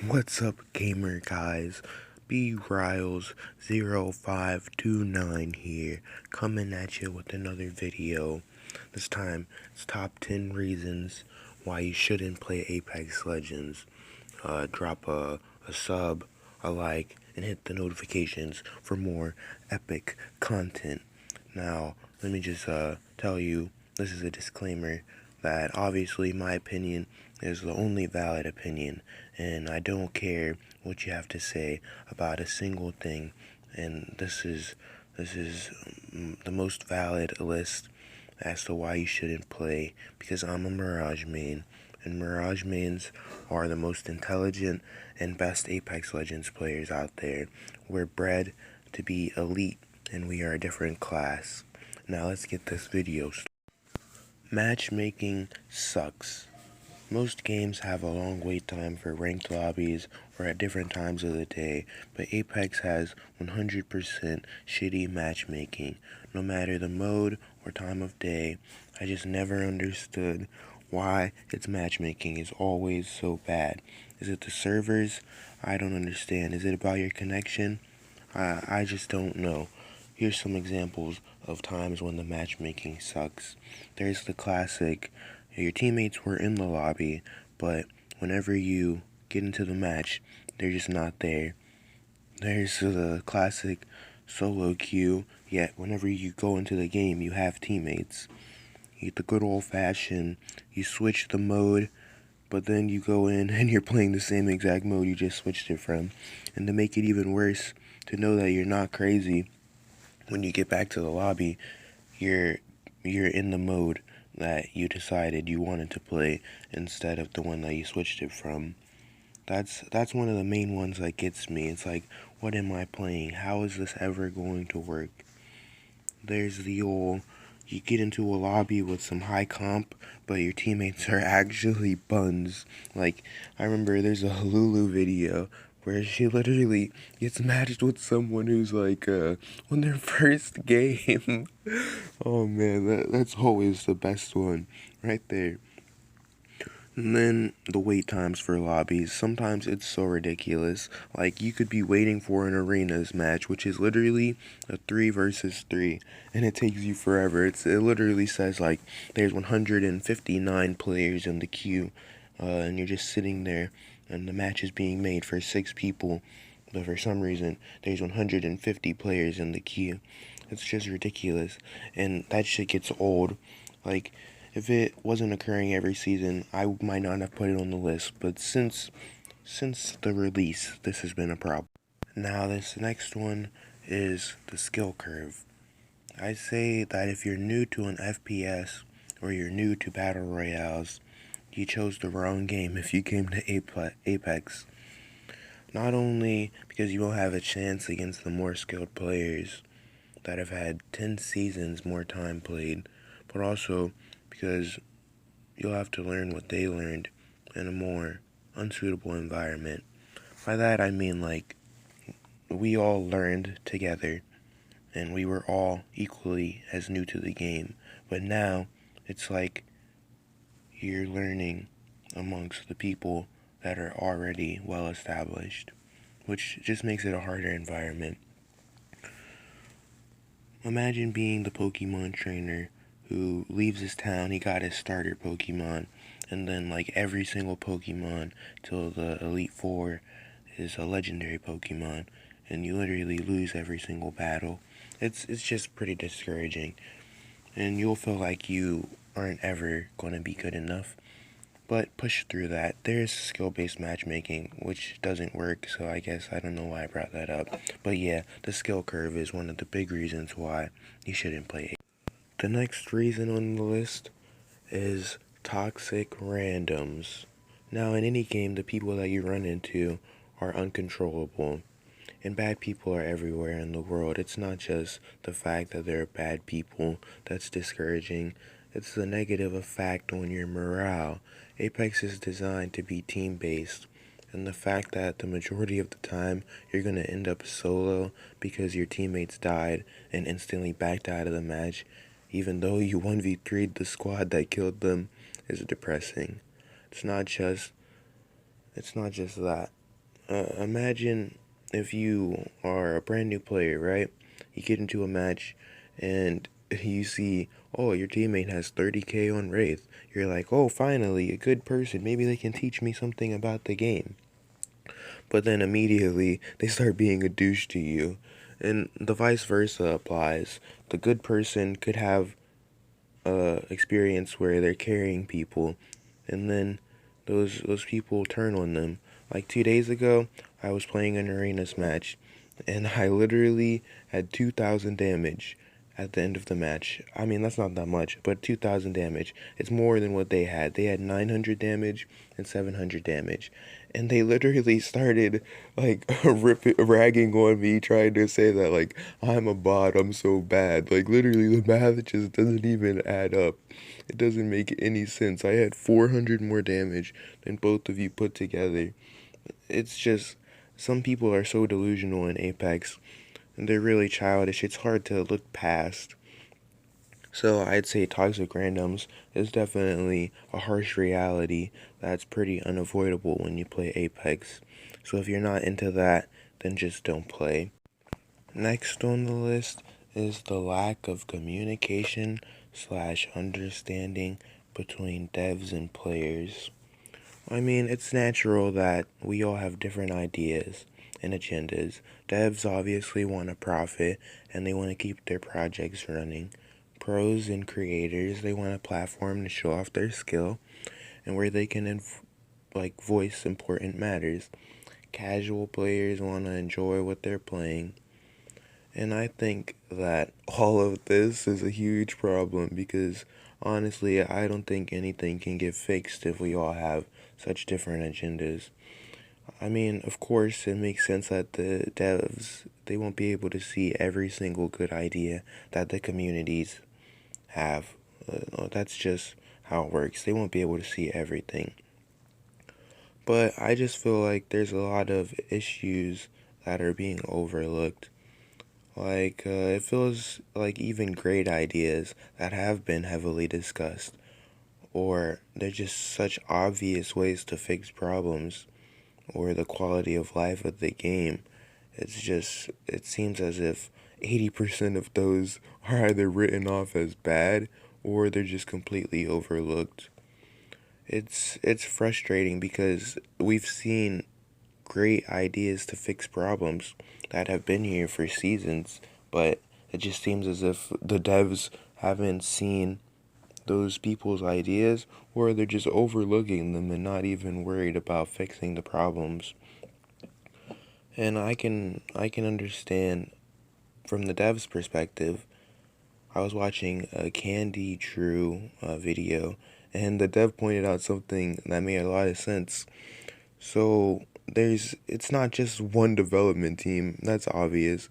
What's up, gamer guys? B Riles0529 here, coming at you with another video. This time, it's top 10 reasons why you shouldn't play Apex Legends. Drop a sub, a like, and hit the notifications for more epic content. Now, let me just tell you, this is a disclaimer that obviously my opinion is the only valid opinion, and I don't care what you have to say about a single thing. And this is the most valid list as to why you shouldn't play, because I'm a Mirage main, and Mirage mains are the most intelligent and best Apex Legends players out there. We're bred to be elite, and we are a different class. Now let's get this video started. Matchmaking sucks. Most games have a long wait time for ranked lobbies or at different times of the day, but Apex has 100% shitty matchmaking, no matter the mode or time of day. I just never understood why its matchmaking is always so bad. Is it the servers? I don't understand. Is it about your connection? I just don't know. Here's some examples of times when the matchmaking sucks. There's the classic, your teammates were in the lobby, but whenever you get into the match, they're just not there. There's the classic solo queue, yet whenever you go into the game, you have teammates. You get the good old-fashioned, you switch the mode, but then you go in and you're playing the same exact mode you just switched it from. And to make it even worse, to know that you're not crazy, when you get back to the lobby, you're in the mode that you decided you wanted to play instead of the one that you switched it from. That's one of the main ones that gets me. It's like, what am I playing? How is this ever going to work? There's the old, you get into a lobby with some high comp, but your teammates are actually buns. Like, I remember there's a Lulu video where she literally gets matched with someone who's like on their first game. Oh man, that's always the best one right there. And then the wait times for lobbies, sometimes it's so ridiculous. Like, you could be waiting for an arenas match, which is literally a 3 versus 3, and it takes you forever. It literally says like there's 159 players in the queue, and you're just sitting there, and the match is being made for 6 people, but for some reason there's 150 players in the queue. It's just ridiculous, and that shit gets old. Like, if it wasn't occurring every season, I might not have put it on the list, but since the release, this has been a problem. Now, this next one is the skill curve. I say that if you're new to an FPS, or you're new to Battle Royales, you chose the wrong game if you came to Apex. Not only because you won't have a chance against the more skilled players that have had 10 seasons more time played, but also because you'll have to learn what they learned in a more unsuitable environment. By that I mean, like, we all learned together, and we were all equally as new to the game, but now it's like you're learning amongst the people that are already well established, which just makes it a harder environment. Imagine being the Pokemon trainer who leaves his town. He got his starter Pokemon, and then like every single Pokemon till the Elite Four is a legendary Pokemon, and you literally lose every single battle. It's just pretty discouraging, and you'll feel like you aren't ever going to be good enough. But push through that. There's skill-based matchmaking, which doesn't work, so I guess I don't know why I brought that up. But yeah, the skill curve is one of the big reasons why you shouldn't play it. The next reason on the list is toxic randoms. Now, in any game, the people that you run into are uncontrollable, and bad people are everywhere in the world. It's not just the fact that there are bad people that's discouraging. It's the negative effect on your morale. Apex is designed to be team-based, and the fact that the majority of the time you're going to end up solo because your teammates died and instantly backed out of the match, even though you 1v3'd the squad that killed them, is depressing. It's not just that. Imagine if you are a brand new player, right? You get into a match and you see, oh, your teammate has 30k on Wraith. You're like, oh, finally, a good person. Maybe they can teach me something about the game. But then immediately they start being a douche to you. And the vice versa applies. The good person could have experience where they're carrying people, and then those people turn on them. Like 2 days ago, I was playing an arenas match, and I literally had 2,000 damage at the end of the match. I mean, that's not that much, but 2,000 damage. It's more than what they had. They had 900 damage and 700 damage. And they literally started like ragging on me, trying to say that like I'm a bot, I'm so bad. Like literally the math just doesn't even add up. It doesn't make any sense. I had 400 more damage than both of you put together. It's just some people are so delusional in Apex, and they're really childish. It's hard to look past. So I'd say toxic randoms is definitely a harsh reality that's pretty unavoidable when you play Apex. So if you're not into that, then just don't play. Next on the list is the lack of communication slash understanding between devs and players. I mean, it's natural that we all have different ideas and agendas. Devs obviously want to profit and they want to keep their projects running. Pros and creators, they want a platform to show off their skill and where they can voice important matters. Casual players want to enjoy what they're playing. And I think that all of this is a huge problem because honestly, I don't think anything can get fixed if we all have such different agendas. I mean, of course, it makes sense that the devs, they won't be able to see every single good idea that the communities have. That's just how it works. They won't be able to see everything. But I just feel like there's a lot of issues that are being overlooked. It feels like even great ideas that have been heavily discussed, or they're just such obvious ways to fix problems, or the quality of life of the game. It seems as if 80% of those are either written off as bad, or they're just completely overlooked. It's frustrating because we've seen great ideas to fix problems that have been here for seasons, but it just seems as if the devs haven't seen those people's ideas, or they're just overlooking them and not even worried about fixing the problems. And I can understand from the devs perspective. I was watching a Candy Drew video, and the dev pointed out something that made a lot of sense. So it's not just one development team, that's obvious.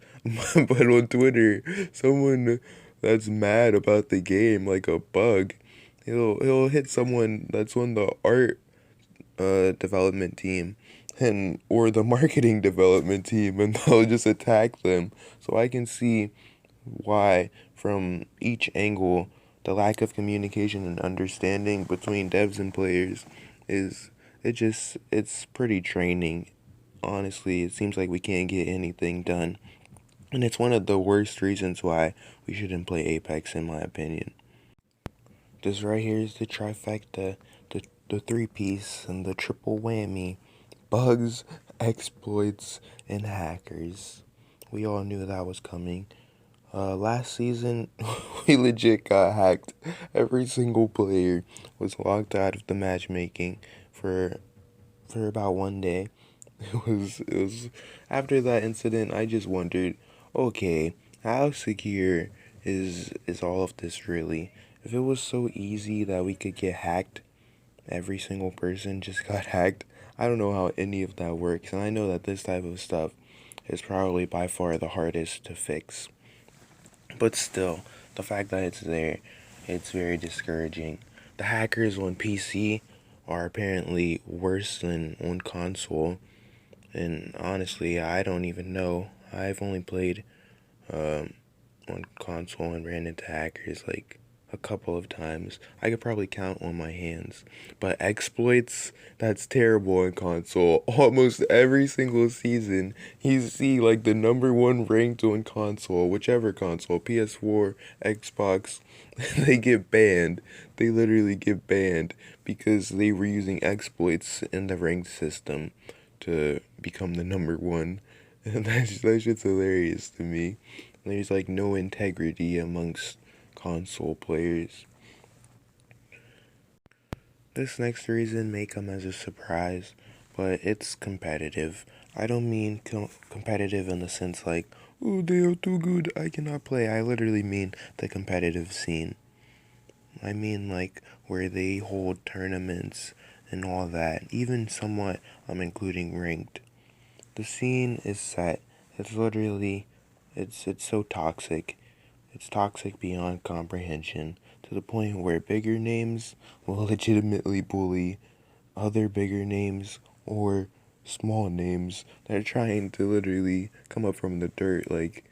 But on Twitter, someone that's mad about the game, like a bug, he'll hit someone that's on the art development team and or the marketing development team, and they'll just attack them. So I can see why from each angle the lack of communication and understanding between devs and players is it's pretty draining. Honestly, it seems like we can't get anything done. And it's one of the worst reasons why we shouldn't play Apex, in my opinion. This right here is the trifecta, the three-piece, and the triple whammy. Bugs, exploits, and hackers. We all knew that was coming. Last season, we legit got hacked. Every single player was locked out of the matchmaking for about one day. It was after that incident I just wondered, okay, how secure is all of this really? If it was so easy that we could get hacked, every single person just got hacked, I don't know how any of that works, and I know that this type of stuff is probably by far the hardest to fix. But still, the fact that it's there, it's very discouraging. The hackers on PC are apparently worse than on console. And honestly, I don't even know. I've only played on console and ran into hackers like a a couple of times. I could probably count on my hands. But exploits, that's terrible in console. Almost every single season, you see like the #1 ranked on console, whichever console, PS4, Xbox, they get banned. They literally get banned because they were using exploits in the ranked system to become the #1. And that shit's hilarious to me. There's like no integrity amongst console players. This next reason may come as a surprise, but it's competitive. I don't mean competitive in the sense like, oh, they are too good, I cannot play. I literally mean the competitive scene. I mean like where they hold tournaments and all that, even somewhat I'm including ranked. The scene is set. It's literally, it's so toxic. It's toxic beyond comprehension, to the point where bigger names will legitimately bully other bigger names or small names that are trying to literally come up from the dirt. Like,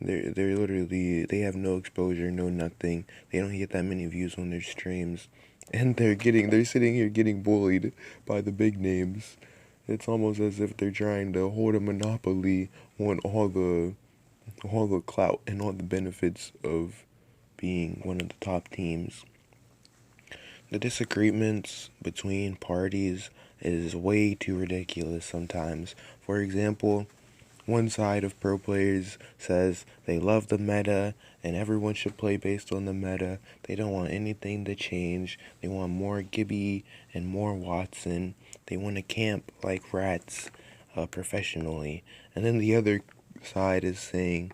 they're literally, they have no exposure, no nothing. They don't get that many views on their streams. And they're sitting here getting bullied by the big names. It's almost as if they're trying to hold a monopoly on all the clout and all the benefits of being one of the top teams. The disagreements between parties is way too ridiculous sometimes. For example, one side of pro players says they love the meta and everyone should play based on the meta. They don't want anything to change. They want more Gibby and more Watson. They want to camp like rats professionally. And then the other side is saying,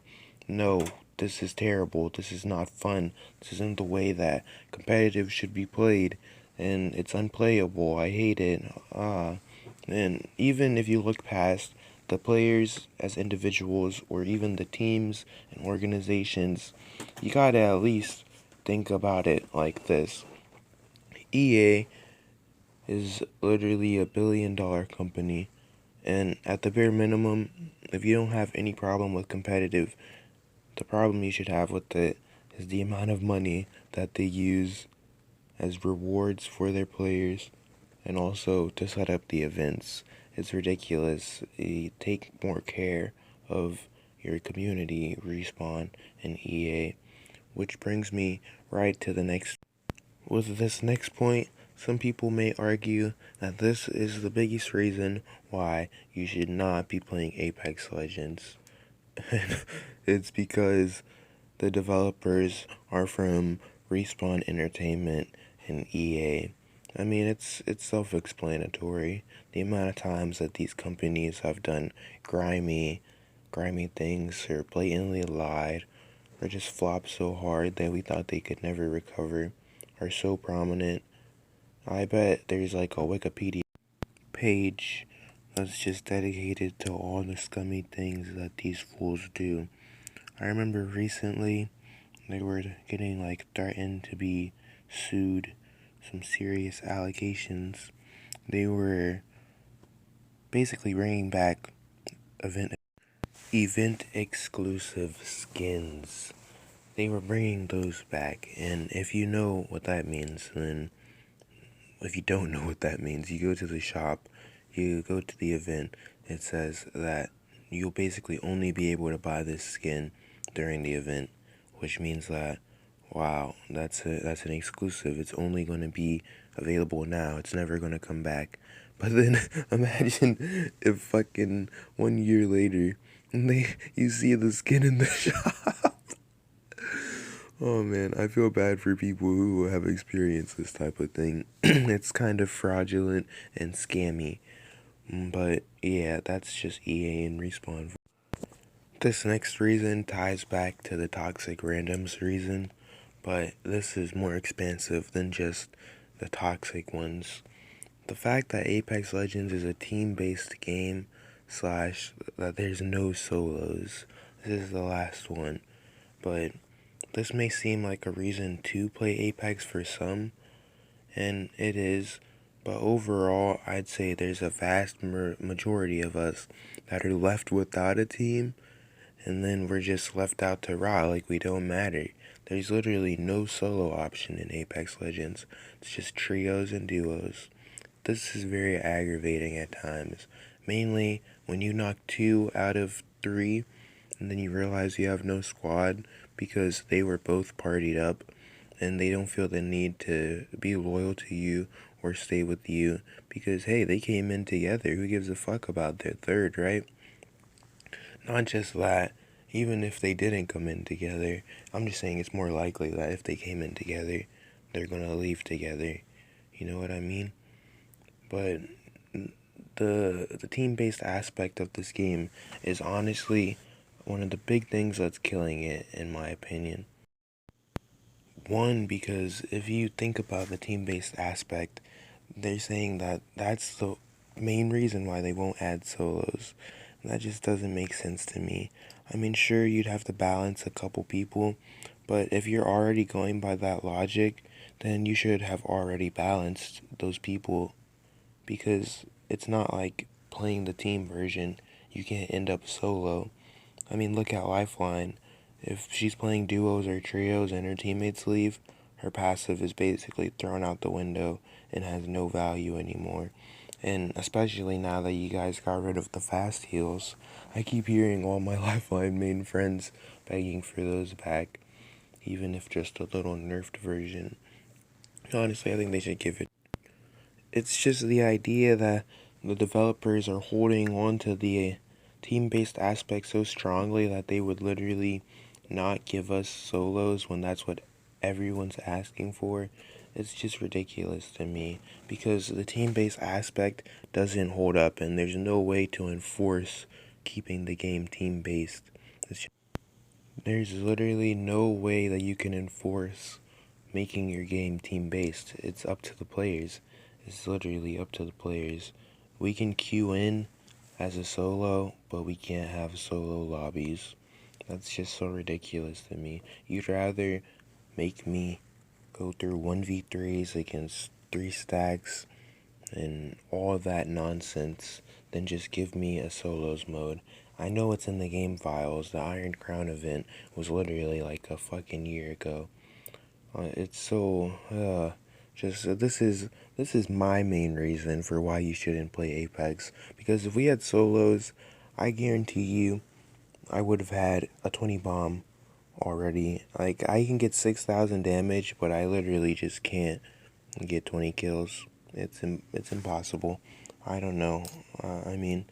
no, this is terrible. This is not fun. This isn't the way that competitive should be played. And it's unplayable. I hate it. And even if you look past the players as individuals or even the teams and organizations, you gotta at least think about it like this. EA is literally $1 billion company, and at the bare minimum, if you don't have any problem with competitive, the problem you should have with it is the amount of money that they use as rewards for their players and also to set up the events. It's ridiculous. You take more care of your community, Respawn, and EA. Which brings me right to the next. With this next point, some people may argue that this is the biggest reason why you should not be playing Apex Legends. It's because the developers are from Respawn Entertainment and EA. I mean, it's self-explanatory. The amount of times that these companies have done grimy things or blatantly lied or just flopped so hard that we thought they could never recover are so prominent. I bet there's like a Wikipedia page that's just dedicated to all the scummy things that these fools do. I remember recently they were getting like threatened to be sued, some serious allegations. They were basically bringing back event exclusive skins. They were bringing those back, and if you know what that means, then if you don't know what that means, you go to the shop, you go to the event, it says that you'll basically only be able to buy this skin during the event, which means that, wow, that's an exclusive. It's only going to be available now. It's never going to come back. But then imagine if fucking 1 year later, you see the skin in the shop. Oh man, I feel bad for people who have experienced this type of thing. It's kind of fraudulent and scammy. But yeah, that's just EA and Respawn. This next reason ties back to the toxic randoms reason, but this is more expansive than just the toxic ones. The fact that Apex Legends is a team-based game / that there's no solos. This is the last one, but this may seem like a reason to play Apex for some, and it is, but overall, I'd say there's a vast majority of us that are left without a team, and then we're just left out to rot like we don't matter. There's literally no solo option in Apex Legends. It's just trios and duos. This is very aggravating at times, mainly when you knock 2 out of 3 and then you realize you have no squad because they were both partied up and they don't feel the need to be loyal to you or stay with you because, hey, they came in together. Who gives a fuck about their third, right? Not just that, even if they didn't come in together, I'm just saying it's more likely that if they came in together, they're gonna leave together. You know what I mean? But the team-based aspect of this game is honestly one of the big things that's killing it, in my opinion. One, because if you think about the team-based aspect, they're saying that that's the main reason why they won't add solos. That just doesn't make sense to me. I mean, sure, you'd have to balance a couple people, but if you're already going by that logic, then you should have already balanced those people, because it's not like playing the team version, you can't end up solo. I mean, look at Lifeline. If she's playing duos or trios and her teammates leave, her passive is basically thrown out the window and has no value anymore. And especially now that you guys got rid of the fast heals, I keep hearing all my Lifeline main friends begging for those back, even if just a little nerfed version. Honestly, I think they should give it. It's just the idea that the developers are holding on to the team-based aspect so strongly that they would literally not give us solos when that's what everyone's asking for. It's just ridiculous to me, because the team-based aspect doesn't hold up and there's no way to enforce keeping the game team-based. There's literally no way that you can enforce making your game team-based. It's up to the players. It's literally up to the players. We can queue in as a solo, but we can't have solo lobbies. That's just so ridiculous to me. You'd rather make me go through 1v3s against 3 stacks and all that nonsense than just give me a solos mode. I know it's in the game files. The Iron Crown event was literally like a fucking year ago. It's so this is my main reason for why you shouldn't play Apex, because if we had solos, I guarantee you I would have had a 20 bomb already. Like, I can get 6,000 damage, but I literally just can't get 20 kills. It's impossible. I don't know. I mean,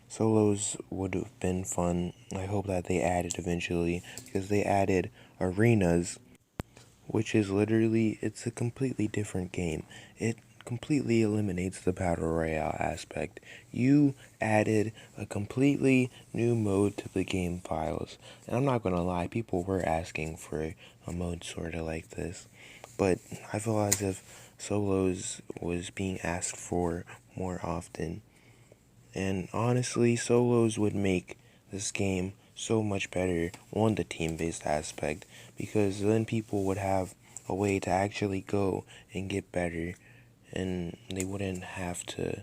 solos would have been fun. I hope that they added eventually, because they added arenas, which is literally, it's a completely different game. It completely eliminates the battle royale aspect. You added a completely new mode to the game files. And I'm not gonna lie, people were asking for a mode sort of like this, but I feel as if solos was being asked for more often. And honestly, solos would make this game so much better on the team-based aspect, because then people would have a way to actually go and get better, and they wouldn't have to.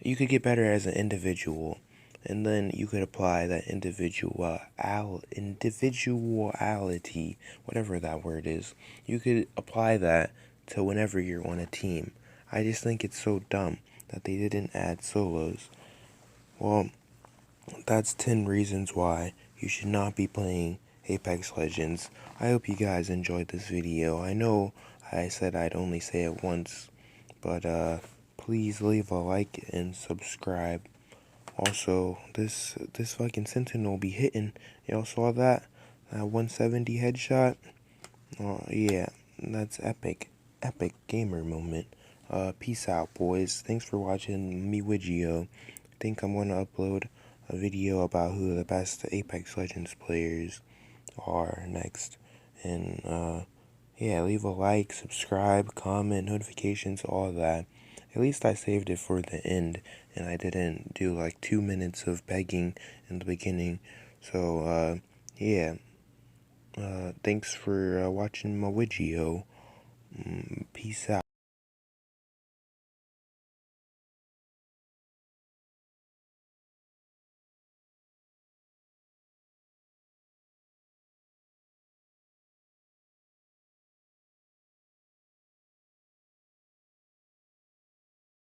You could get better as an individual, and then you could apply that individuality, whatever that word is. You could apply that to whenever you're on a team. I just think it's so dumb that they didn't add solos. Well, that's 10 reasons why you should not be playing Apex Legends. I hope you guys enjoyed this video. I know I said I'd only say it once, but please leave a like and subscribe. Also, this fucking Sentinel be hitting. Y'all saw that? That 170 headshot? Oh, yeah, that's epic. Epic gamer moment. Peace out, boys. Thanks for watching me with Gio. I think I'm gonna upload a video about who the best Apex Legends players are next. And, yeah, leave a like, subscribe, comment, notifications, all that. At least I saved it for the end, and I didn't do like 2 minutes of begging in the beginning. So, yeah. Thanks for watching my video. Peace out.